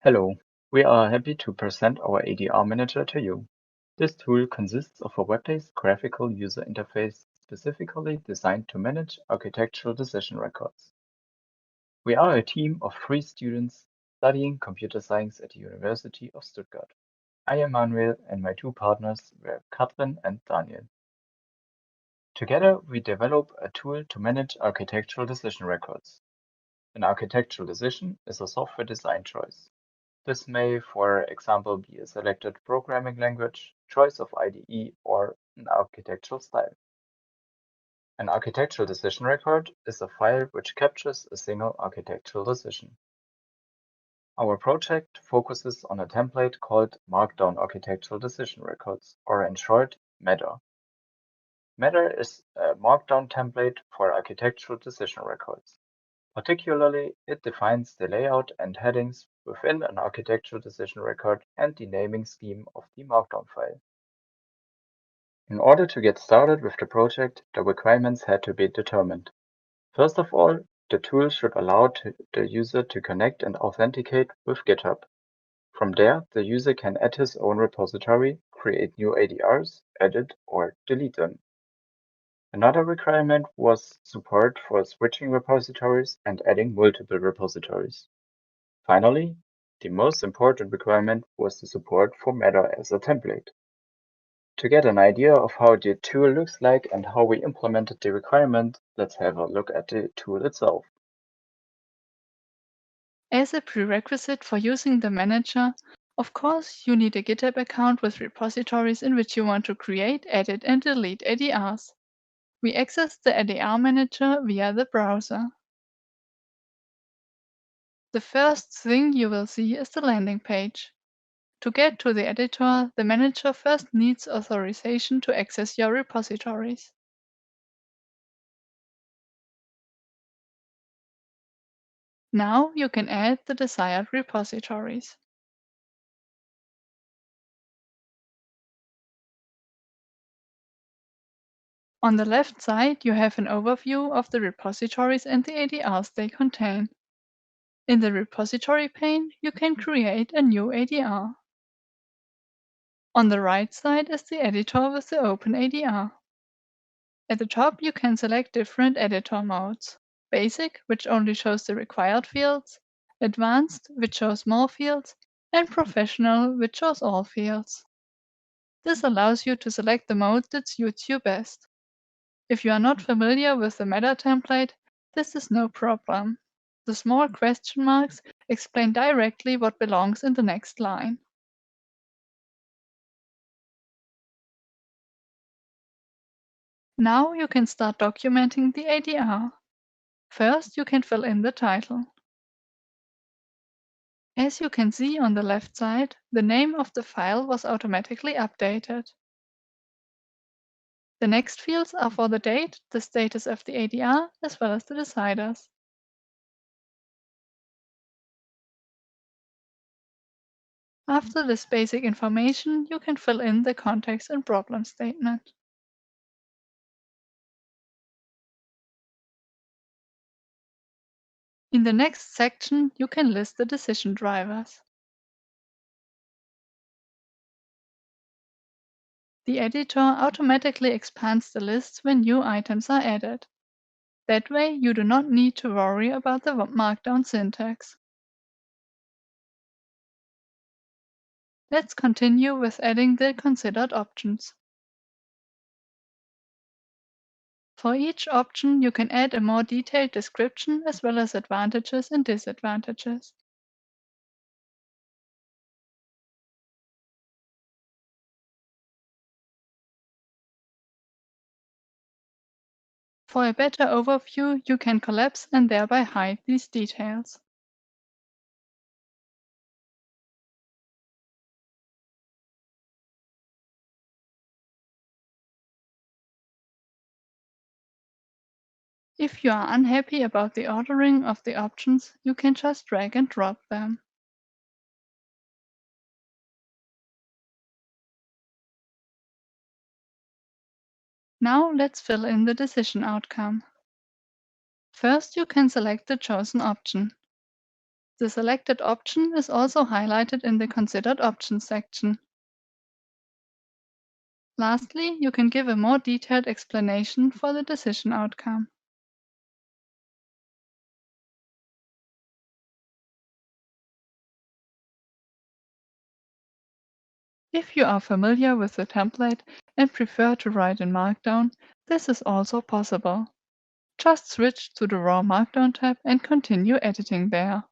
Hello, we are happy to present our ADR Manager to you. This tool consists of a web-based graphical user interface specifically designed to manage architectural decision records. We are a team of 3 students studying computer science at the University of Stuttgart. I am Manuel and my 2 partners were Katrin and Daniel. Together, we develop a tool to manage architectural decision records. An architectural decision is a software design choice. This may, for example, be a selected programming language, choice of IDE, or an architectural style. An architectural decision record is a file which captures a single architectural decision. Our project focuses on a template called Markdown Architectural Decision Records, or in short, MATTER. MATTER is a Markdown template for architectural decision records. Particularly, it defines the layout and headings within an architectural decision record and the naming scheme of the Markdown file. In order to get started with the project, the requirements had to be determined. First of all, the tool should allow the user to connect and authenticate with GitHub. From there, the user can add his own repository, create new ADRs, edit or delete them. Another requirement was support for switching repositories and adding multiple repositories. Finally, the most important requirement was the support for Matter as a template. To get an idea of how the tool looks like and how we implemented the requirement, let's have a look at the tool itself. As a prerequisite for using the manager, of course, you need a GitHub account with repositories in which you want to create, edit, and delete ADRs. We access the ADR Manager via the browser. The first thing you will see is the landing page. To get to the editor, the manager first needs authorization to access your repositories. Now you can add the desired repositories. On the left side, you have an overview of the repositories and the ADRs they contain. In the repository pane, you can create a new ADR. On the right side is the editor with the open ADR. At the top, you can select different editor modes. Basic, which only shows the required fields, Advanced, which shows more fields, and Professional, which shows all fields. This allows you to select the mode that suits you best. If you are not familiar with the meta template, this is no problem. The small question marks explain directly what belongs in the next line. Now you can start documenting the ADR. First, you can fill in the title. As you can see on the left side, the name of the file was automatically updated. The next fields are for the date, the status of the ADR, as well as the deciders. After this basic information, you can fill in the context and problem statement. In the next section, you can list the decision drivers. The editor automatically expands the list when new items are added. That way, you do not need to worry about the markdown syntax. Let's continue with adding the considered options. For each option, you can add a more detailed description as well as advantages and disadvantages. For a better overview, you can collapse and thereby hide these details. If you are unhappy about the ordering of the options, you can just drag and drop them. Now let's fill in the decision outcome. First, you can select the chosen option. The selected option is also highlighted in the Considered Options section. Lastly, you can give a more detailed explanation for the decision outcome. If you are familiar with the template and prefer to write in Markdown, this is also possible. Just switch to the Raw Markdown tab and continue editing there.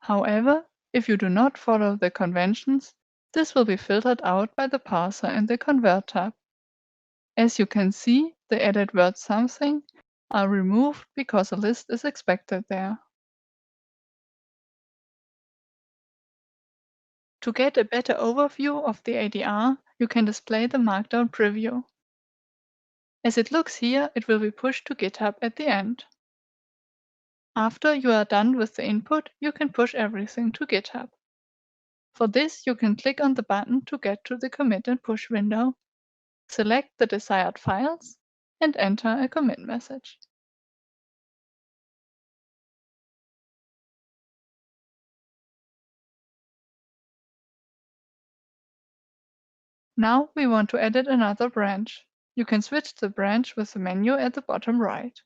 However, if you do not follow the conventions, this will be filtered out by the parser in the Convert tab. As you can see, the added word something are removed because a list is expected there. To get a better overview of the ADR, you can display the Markdown preview. As it looks here, it will be pushed to GitHub at the end. After you are done with the input, you can push everything to GitHub. For this, you can click on the button to get to the commit and push window, select the desired files, and enter a commit message. Now we want to edit another branch. You can switch the branch with the menu at the bottom right.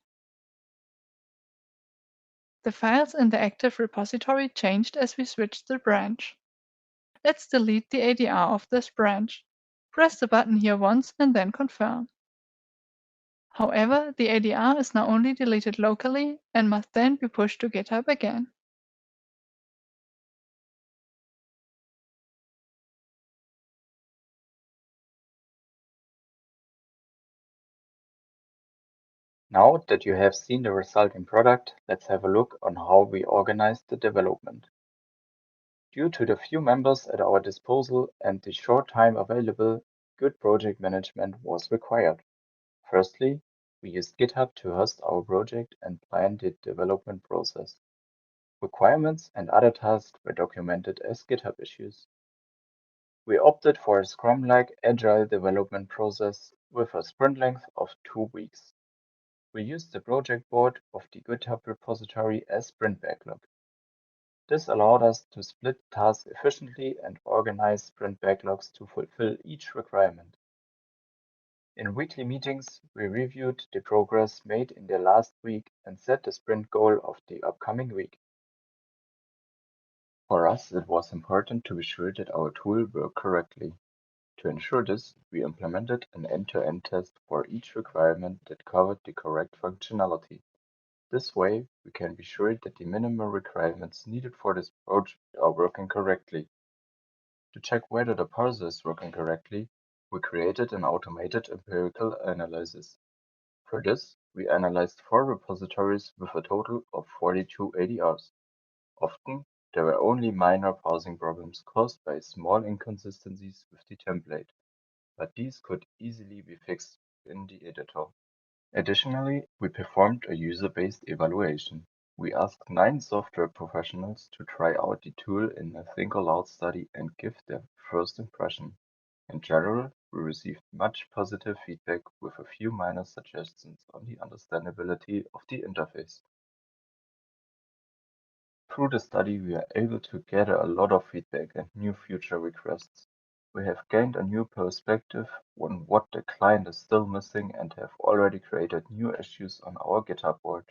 The files in the active repository changed as we switched the branch. Let's delete the ADR of this branch. Press the button here once and then confirm. However, the ADR is now only deleted locally and must then be pushed to GitHub again. Now that you have seen the resulting product, let's have a look on how we organized the development. Due to the few members at our disposal and the short time available, good project management was required. Firstly, we used GitHub to host our project and plan the development process. Requirements and other tasks were documented as GitHub issues. We opted for a Scrum-like agile development process with a sprint length of 2 weeks. We used the project board of the GitHub repository as sprint backlog. This allowed us to split tasks efficiently and organize sprint backlogs to fulfill each requirement. In weekly meetings, we reviewed the progress made in the last week and set the sprint goal of the upcoming week. For us, it was important to be sure that our tool worked correctly. To ensure this, we implemented an end-to-end test for each requirement that covered the correct functionality. This way, we can be sure that the minimal requirements needed for this project are working correctly. To check whether the parser is working correctly, we created an automated empirical analysis. For this, we analyzed 4 repositories with a total of 42 ADRs. Often, there were only minor parsing problems caused by small inconsistencies with the template, but these could easily be fixed in the editor. Additionally, we performed a user-based evaluation. We asked 9 software professionals to try out the tool in a think aloud study and give their first impression. In general, we received much positive feedback with a few minor suggestions on the understandability of the interface. Through the study, we are able to gather a lot of feedback and new future requests. We have gained a new perspective on what the client is still missing and have already created new issues on our GitHub board.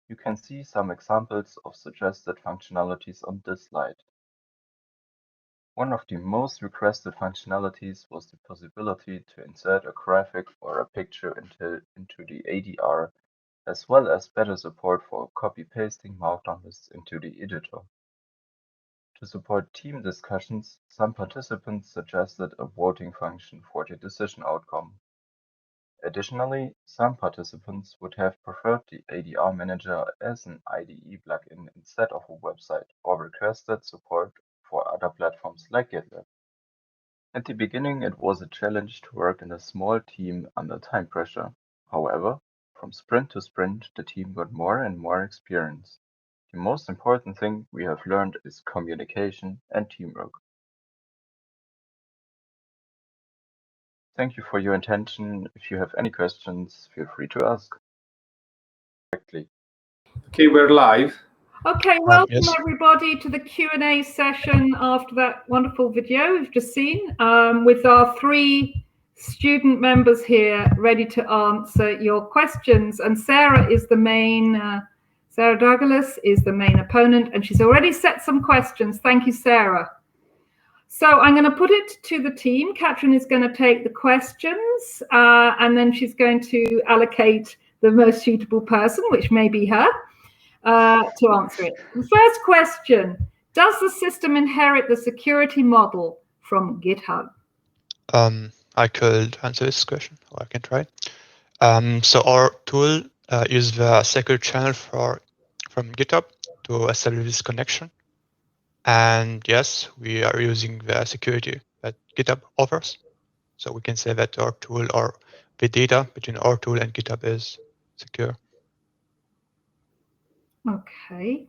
You can see some examples of suggested functionalities on this slide. One of the most requested functionalities was the possibility to insert a graphic or a picture into the ADR, as well as better support for copy-pasting Markdown lists into the editor. To support team discussions, some participants suggested a voting function for the decision outcome. Additionally, some participants would have preferred the ADR Manager as an IDE plugin instead of a website, or requested support for other platforms like GitLab. At the beginning, it was a challenge to work in a small team under time pressure. However, from sprint to sprint, the team got more and more experience. The most important thing we have learned is communication and teamwork. Thank you for your attention. If you have any questions, feel free to ask. Okay, we're live. Okay, welcome Yes. everybody to the Q&A session after that wonderful video we've just seen with our 3 student members here ready to answer your questions. And Sarah is the main, Sarah Douglas is the main opponent, and she's already set some questions. Thank you, Sarah. So I'm going to put it to the team. Katrin is going to take the questions and then she's going to allocate the most suitable person, which may be her. To answer it. The first question, does the system inherit the security model from GitHub? I could answer this question, or I can try. So our tool is the secure channel from GitHub to establish this connection. And yes, we are using the security that GitHub offers. So we can say that our tool or the data between our tool and GitHub is secure. Okay.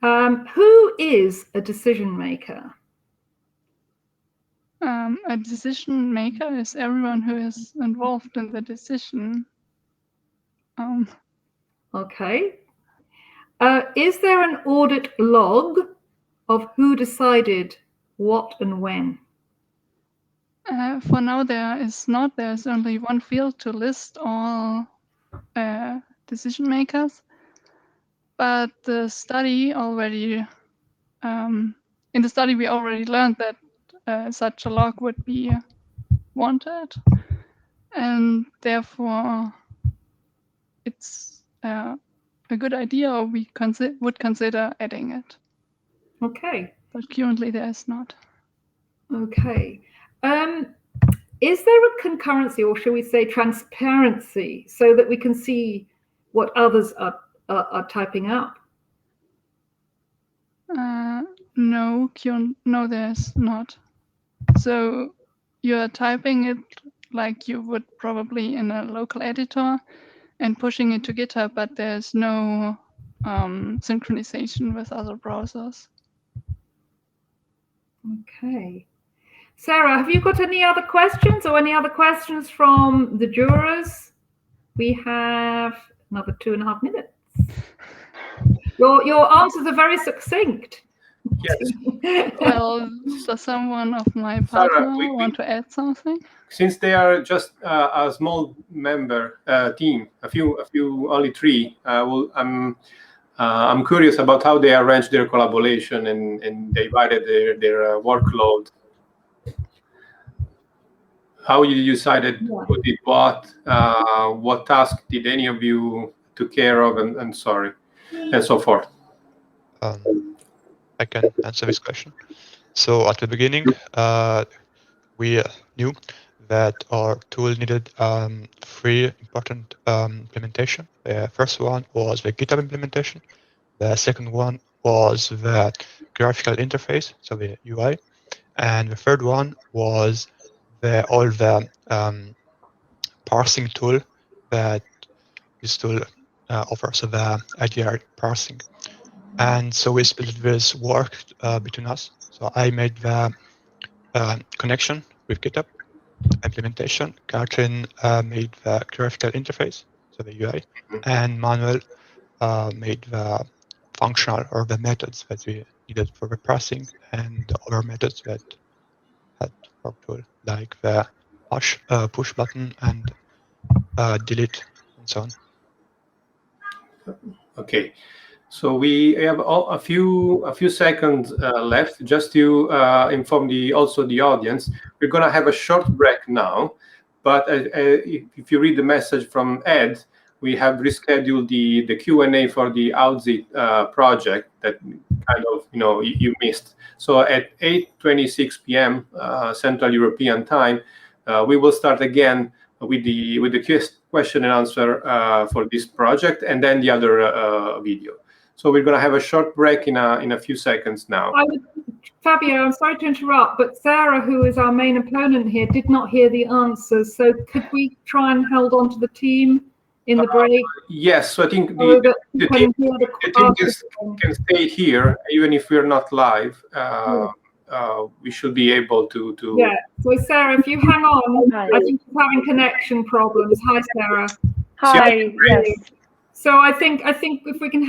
Who is a decision maker? A decision maker is everyone who is involved in the decision. Okay. Is there an audit log of who decided what and when? For now, there is not. There's only one field to list all decision makers. But the study already, in the study, we already learned that such a log would be wanted, and therefore it's a good idea, or we would consider adding it. Okay. But currently there is not. Okay. Is there a concurrency, or shall we say transparency, so that we can see what others are typing up? No, there's not. So you're typing it like you would probably in a local editor and pushing it to GitHub, but there's no synchronization with other browsers. Okay. Sarah, have you got any other questions or any other questions from the jurors? We have another 2.5 minutes. Your answers are very succinct. Yes. Well, does someone of my partner want to add something? Since they are just a small member team, a few, only 3. I'm curious about how they arrange their collaboration and divided their workload. How you decided who did what task did any of you took care of, and so forth. I can answer this question. So at the beginning, we knew that our tool needed 3 important implementation. The first one was the GitHub implementation. The second one was the graphical interface, so the UI. And the third one was all the parsing tool that this tool offers, so the ADR parsing. And so we split this work between us. So I made the connection with GitHub implementation. Katrin made the graphical interface, so the UI, and Manuel made the functional or the methods that we needed for the parsing and the other methods that had our tool, like the push button and delete and so on. Okay. So we have a few seconds left, just to inform the audience. We're going to have a short break now, but if you read the message from Ed, we have rescheduled the Q&A for the Outzi project that kind of you missed. So at 8:26 p.m. Central European time, we will start again with the question and answer for this project, and then the other video. So we're going to have a short break in a few seconds now. Fabio, I'm sorry to interrupt, but Sarah, who is our main opponent here, did not hear the answers. So could we try and hold on to the team in the break? Yes, so I think the team can stay here, even if we're not live. We should be able to. Yeah. So Sarah, if you hang on, I think you're having connection problems. Hi, Sarah. Hi. Yes. So I think if we can